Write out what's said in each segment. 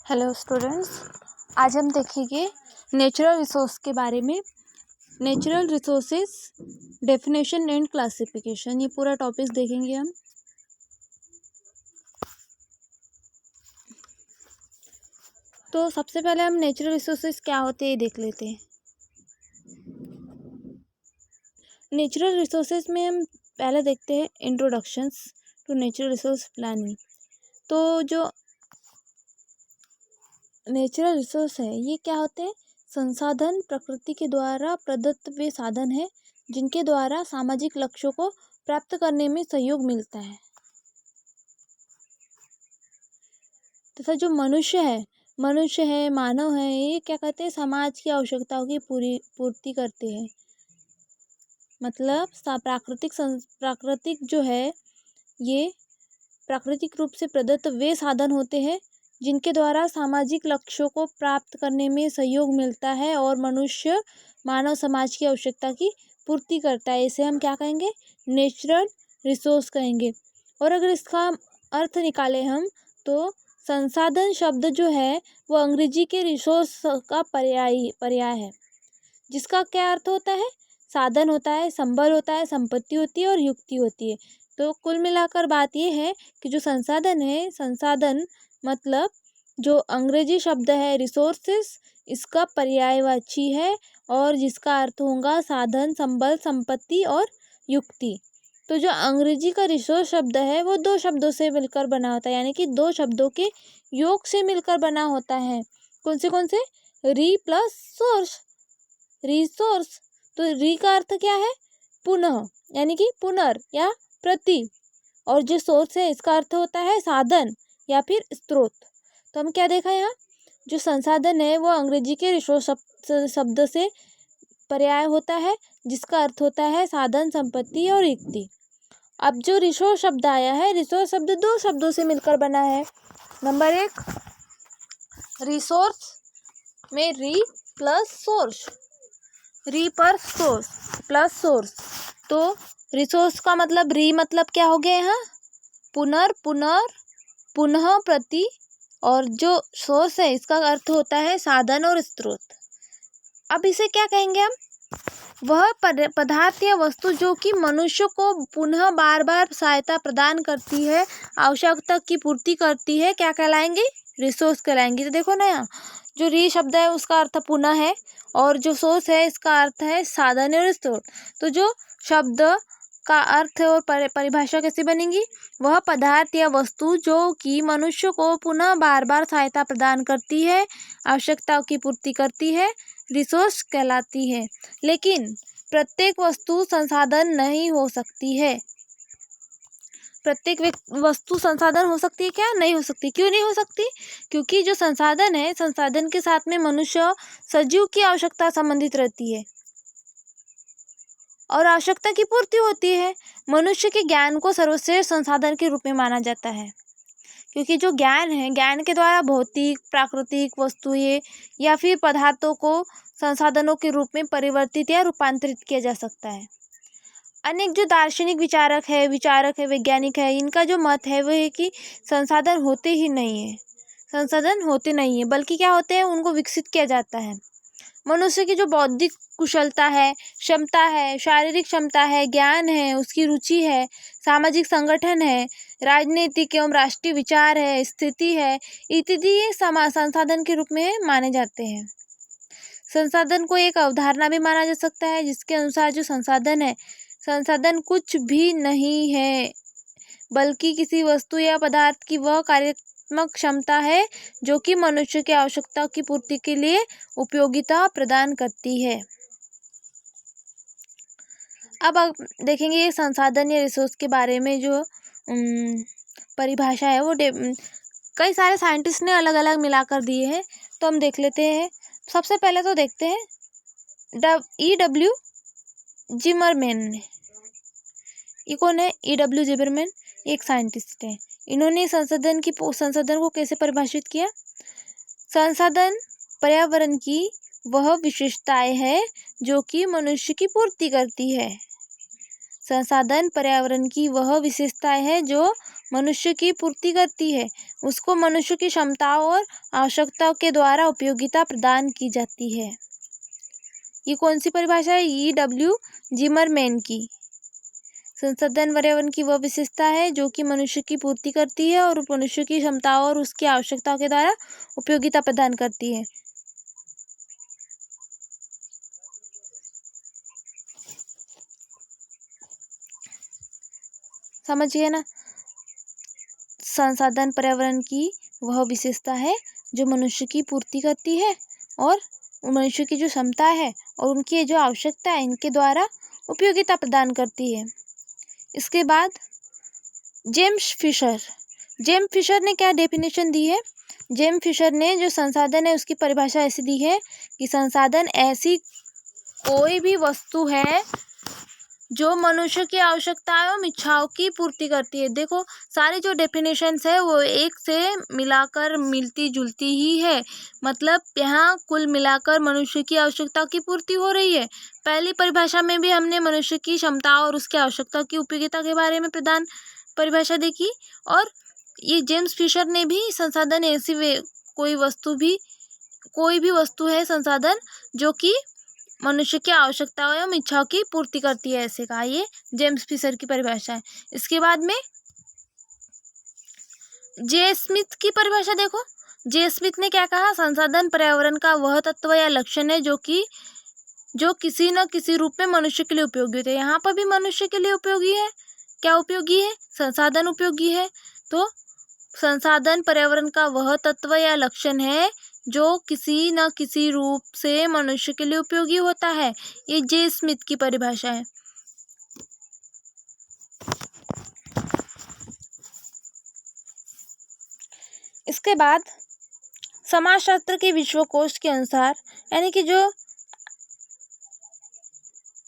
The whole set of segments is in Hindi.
हेलो स्टूडेंट्स, आज हम देखेंगे नेचुरल रिसोर्स के बारे में। Natural resources definition and classification, ये पूरा टॉपिक देखेंगे हम। तो सबसे पहले हम नेचुरल रिसोर्सेज क्या होते हैं ये देख लेते हैं। नेचुरल रिसोर्सेज में हम पहले देखते हैं introductions to natural resource planning. तो जो नेचुरल रिसोर्स है ये क्या होते हैं? संसाधन प्रकृति के द्वारा प्रदत्त वे साधन है जिनके द्वारा सामाजिक लक्ष्यों को प्राप्त करने में सहयोग मिलता है तथा जो मनुष्य है मानव है, ये क्या कहते हैं? समाज की आवश्यकताओं की पूर्ति करते हैं। मतलब प्राकृतिक जो है ये प्राकृतिक रूप से प्रदत्त वे साधन होते हैं जिनके द्वारा सामाजिक लक्ष्यों को प्राप्त करने में सहयोग मिलता है और मनुष्य मानव समाज की आवश्यकता की पूर्ति करता है। इसे हम क्या कहेंगे? नेचुरल रिसोर्स कहेंगे। और अगर इसका अर्थ निकाले हम तो संसाधन शब्द जो है वो अंग्रेजी के रिसोर्स का पर्याय है, जिसका क्या अर्थ होता है? साधन होता है, संबल होता है, संपत्ति होती है और युक्ति होती है। तो कुल मिलाकर बात यह है कि जो संसाधन मतलब जो अंग्रेजी शब्द है रिसोर्सेस, इसका पर्यायवाची है और जिसका अर्थ होगा साधन, संबल, संपत्ति और युक्ति। तो जो अंग्रेजी का रिसोर्स शब्द है वो दो शब्दों से मिलकर बना होता है, यानी कि दो शब्दों के योग से मिलकर बना होता है। कौन से? री प्लस सोर्स, रिसोर्स। तो री का अर्थ क्या है? पुनः, यानी कि पुनर् या प्रति। और जो सोर्स है इसका अर्थ होता है साधन या फिर स्रोत। तो हम क्या देखा यहाँ? जो संसाधन है वो अंग्रेजी के रिसोर्स शब्द से पर्याय होता है जिसका अर्थ होता है साधन, संपत्ति और युक्ति। अब जो रिसोर्स शब्द आया है, रिसोर्स शब्द दो शब्दों से मिलकर बना है। नंबर 1, रिसोर्स में री प्लस सोर्स, री पर सोर्स प्लस सोर्स। तो रिसोर्स का मतलब री मतलब क्या हो गया यहाँ? पुनः, प्रति। और जो सोर्स है इसका अर्थ होता है साधन और स्रोत। अब इसे क्या कहेंगे हम? वह पदार्थ या वस्तु जो कि मनुष्य को पुनः बार बार सहायता प्रदान करती है, आवश्यकता की पूर्ति करती है, क्या कहलाएंगे? रिसोर्स कहलाएंगे। तो देखो ना, यहाँ जो री शब्द है उसका अर्थ पुनः है और जो सोर्स है इसका अर्थ है साधन और स्रोत। तो जो शब्द का अर्थ और परिभाषा कैसी बनेगी? वह पदार्थ या वस्तु जो कि मनुष्य को पुनः बार बार सहायता प्रदान करती है, आवश्यकताओं की पूर्ति करती है, रिसोर्स कहलाती है। लेकिन प्रत्येक वस्तु संसाधन नहीं हो सकती है। प्रत्येक वस्तु संसाधन हो सकती है क्या? नहीं हो सकती। क्यों नहीं हो सकती? क्योंकि जो संसाधन है, संसाधन के साथ में मनुष्य सजीव की आवश्यकता संबंधित रहती है और आवश्यकता की पूर्ति होती है। मनुष्य के ज्ञान को सर्वश्रेष्ठ संसाधन के रूप में माना जाता है, क्योंकि जो ज्ञान है, ज्ञान के द्वारा भौतिक, प्राकृतिक वस्तुएं या फिर पदार्थों को संसाधनों के रूप में परिवर्तित या रूपांतरित किया जा सकता है। अनेक जो दार्शनिक विचारक है, वैज्ञानिक है, इनका जो मत है वो है कि संसाधन होते नहीं है, बल्कि क्या होते हैं? उनको विकसित किया जाता है। मनुष्य की जो बौद्धिक कुशलता है, क्षमता है, शारीरिक क्षमता है, ज्ञान है, उसकी रुचि है, सामाजिक संगठन है, राजनीतिक एवं राष्ट्रीय विचार है, स्थिति है, इत्यादि ये संसाधन के रूप में माने जाते हैं। संसाधन को एक अवधारणा भी माना जा सकता है जिसके अनुसार जो संसाधन कुछ भी नहीं है, बल्कि किसी वस्तु या पदार्थ की वह कार्यात्मक क्षमता है जो कि मनुष्य की आवश्यकताओं की पूर्ति के लिए उपयोगिता प्रदान करती है। अब आप देखेंगे ये संसाधन या रिसोर्स के बारे में जो परिभाषा है वो कई सारे साइंटिस्ट ने अलग अलग मिलाकर दिए हैं। तो हम देख लेते हैं। सबसे पहले तो देखते हैं E.W. जिमरमैन ने। ये कौन है? E.W. जिमरमैन एक साइंटिस्ट है। इन्होंने संसाधन को कैसे परिभाषित किया? संसाधन पर्यावरण की वह विशेषताएं है जो कि मनुष्य की पूर्ति करती है। संसाधन पर्यावरण की वह विशेषताएं है जो मनुष्य की पूर्ति करती है, उसको मनुष्य की क्षमताओं और आवश्यकताओं के द्वारा उपयोगिता प्रदान की जाती है। ये कौन सी परिभाषा है? E.W. जिमरमैन की। संसाधन पर्यावरण की वह विशेषता है जो कि मनुष्य की पूर्ति करती है और मनुष्य की क्षमताओं और उसकी आवश्यकताओं के द्वारा उपयोगिता प्रदान करती है। समझिए ना, संसाधन पर्यावरण की वह विशेषता है जो मनुष्य की पूर्ति करती है और मनुष्य की जो क्षमता है और उनकी जो आवश्यकता है इनके द्वारा उपयोगिता प्रदान करती है। इसके बाद जेम्स फिशर ने क्या डेफिनेशन दी है? जेम्स फिशर ने जो संसाधन है उसकी परिभाषा ऐसी दी है कि संसाधन ऐसी कोई भी वस्तु है जो मनुष्य की आवश्यकताओं एवं इच्छाओं की पूर्ति करती है। देखो, सारी जो डेफिनेशंस है वो एक से मिलाकर मिलती जुलती ही है, मतलब यहाँ कुल मिलाकर मनुष्य की आवश्यकता की पूर्ति हो रही है। पहली परिभाषा में भी हमने मनुष्य की क्षमताओं और उसकी आवश्यकता की उपयोगिता के बारे में प्रदान परिभाषा देखी, और ये जेम्स फिशर ने भी संसाधन ऐसी कोई भी वस्तु है संसाधन जो कि मनुष्य की आवश्यकताओं एवं इच्छाओं की पूर्ति करती है, ऐसे कहा। ये जेम्स फिशर की परिभाषा है। इसके बाद में जे स्मिथ की परिभाषा देखो। जे स्मिथ ने क्या कहा? संसाधन पर्यावरण का वह तत्व या लक्षण है जो किसी न किसी रूप में मनुष्य के लिए उपयोगी होते हैं। यहाँ पर भी मनुष्य के लिए उपयोगी है। क्या उपयोगी है? संसाधन उपयोगी है। तो संसाधन पर्यावरण का वह तत्व या लक्षण है जो किसी न किसी रूप से मनुष्य के लिए उपयोगी होता है। ये जे स्मिथ की परिभाषा है। इसके बाद समाजशास्त्र के विश्वकोश के अनुसार, यानी कि जो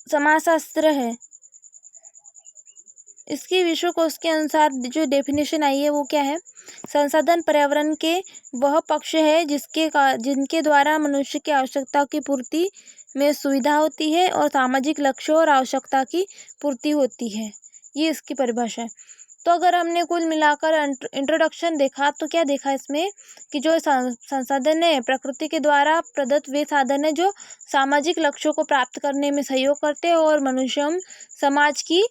समाजशास्त्र है इसके विश्वकोश के अनुसार जो डेफिनेशन आई है वो क्या है? संसाधन पर्यावरण के वह पक्ष है जिनके द्वारा मनुष्य की आवश्यकता की पूर्ति में सुविधा होती है और सामाजिक लक्ष्यों और आवश्यकता की पूर्ति होती है। ये इसकी परिभाषा है। तो अगर हमने कुल मिलाकर इंट्रोडक्शन देखा तो क्या देखा इसमें कि जो संसाधन है प्रकृति के द्वारा प्रदत्त वे साधन है जो सामाजिक लक्ष्यों को प्राप्त करने में सहयोग करते हैं और मनुष्य समाज की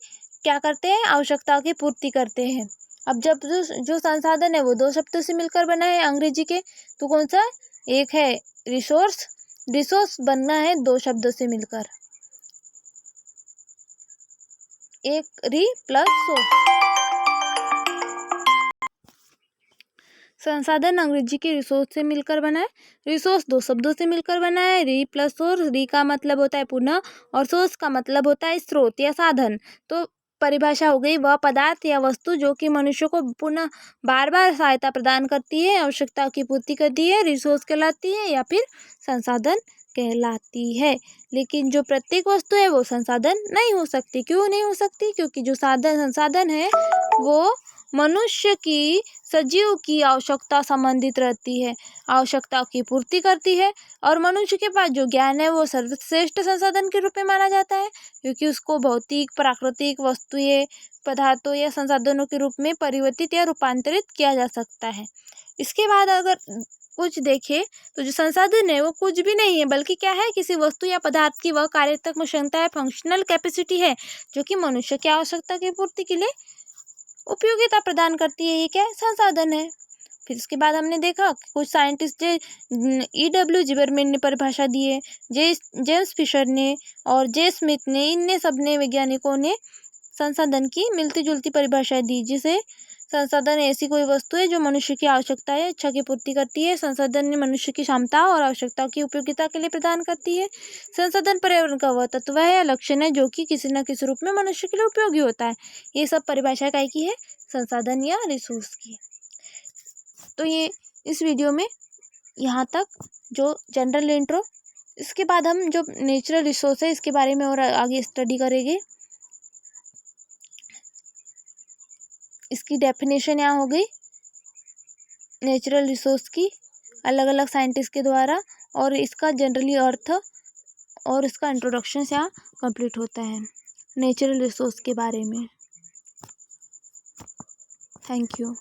क्या करते हैं? आवश्यकता की पूर्ति करते हैं। अब जब जो संसाधन है वो दो शब्दों से मिलकर बना है अंग्रेजी के, तो कौन सा? एक है रिसोर्स बनना है दो शब्दों से मिलकर, एक री प्लस सोर्स। संसाधन अंग्रेजी के रिसोर्स से मिलकर बना है, रिसोर्स दो शब्दों से मिलकर बना है, री प्लस सोर्स। री का मतलब होता है पुनः और सोर्स का मतलब होता है स्रोत या साधन। तो परिभाषा हो गई वह पदार्थ या वस्तु जो कि मनुष्य को पुनः बार बार सहायता प्रदान करती है, आवश्यकता की पूर्ति करती है, रिसोर्स कहलाती है या फिर संसाधन कहलाती है। लेकिन जो प्रत्येक वस्तु है वो संसाधन नहीं हो सकती। क्यों नहीं हो सकती? क्योंकि जो संसाधन है वो मनुष्य की सजीव की आवश्यकता संबंधित रहती है, आवश्यकताओं की पूर्ति करती है, और मनुष्य के पास जो ज्ञान है वो सर्वश्रेष्ठ संसाधन के रूप में माना जाता है क्योंकि उसको भौतिक प्राकृतिक वस्तुएं पदार्थों या संसाधनों के रूप में परिवर्तित या रूपांतरित किया जा सकता है। इसके बाद अगर कुछ देखें तो जो संसाधन है वो कुछ भी नहीं है बल्कि क्या है? किसी वस्तु या पदार्थ की वह कार्यात्मक क्षमता है, फंक्शनल कैपेसिटी है जो कि मनुष्य की आवश्यकता की पूर्ति के लिए उपयोगिता प्रदान करती है। ये क्या है? संसाधन है। फिर इसके बाद हमने देखा कुछ साइंटिस्ट E.W. जिबरमैन ने परिभाषा दी है, जेम्स फिशर ने और जे स्मिथ ने, इनने सबने वैज्ञानिकों ने संसाधन की मिलती जुलती परिभाषा दी, जिसे संसाधन ऐसी कोई वस्तु है जो मनुष्य की आवश्यकता है इच्छा की पूर्ति करती है। संसाधन ने मनुष्य की क्षमता और आवश्यकता की उपयोगिता के लिए प्रदान करती है। संसाधन पर्यावरण का वह तत्व है या लक्षण है जो कि किसी न किसी रूप में मनुष्य के लिए उपयोगी होता है। ये सब परिभाषा काय की है? संसाधन या रिसोर्स की। तो ये इस वीडियो में यहाँ तक जो जनरल इंट्रो। इसके बाद हम जो नेचुरल रिसोर्स है इसके बारे में और आगे स्टडी करेंगे। इसकी डेफिनेशन यहाँ हो गई नेचुरल रिसोर्स की अलग अलग साइंटिस्ट के द्वारा, और इसका जनरली अर्थ और इसका इंट्रोडक्शन यहाँ कंप्लीट होता है नेचुरल रिसोर्स के बारे में। Thank you.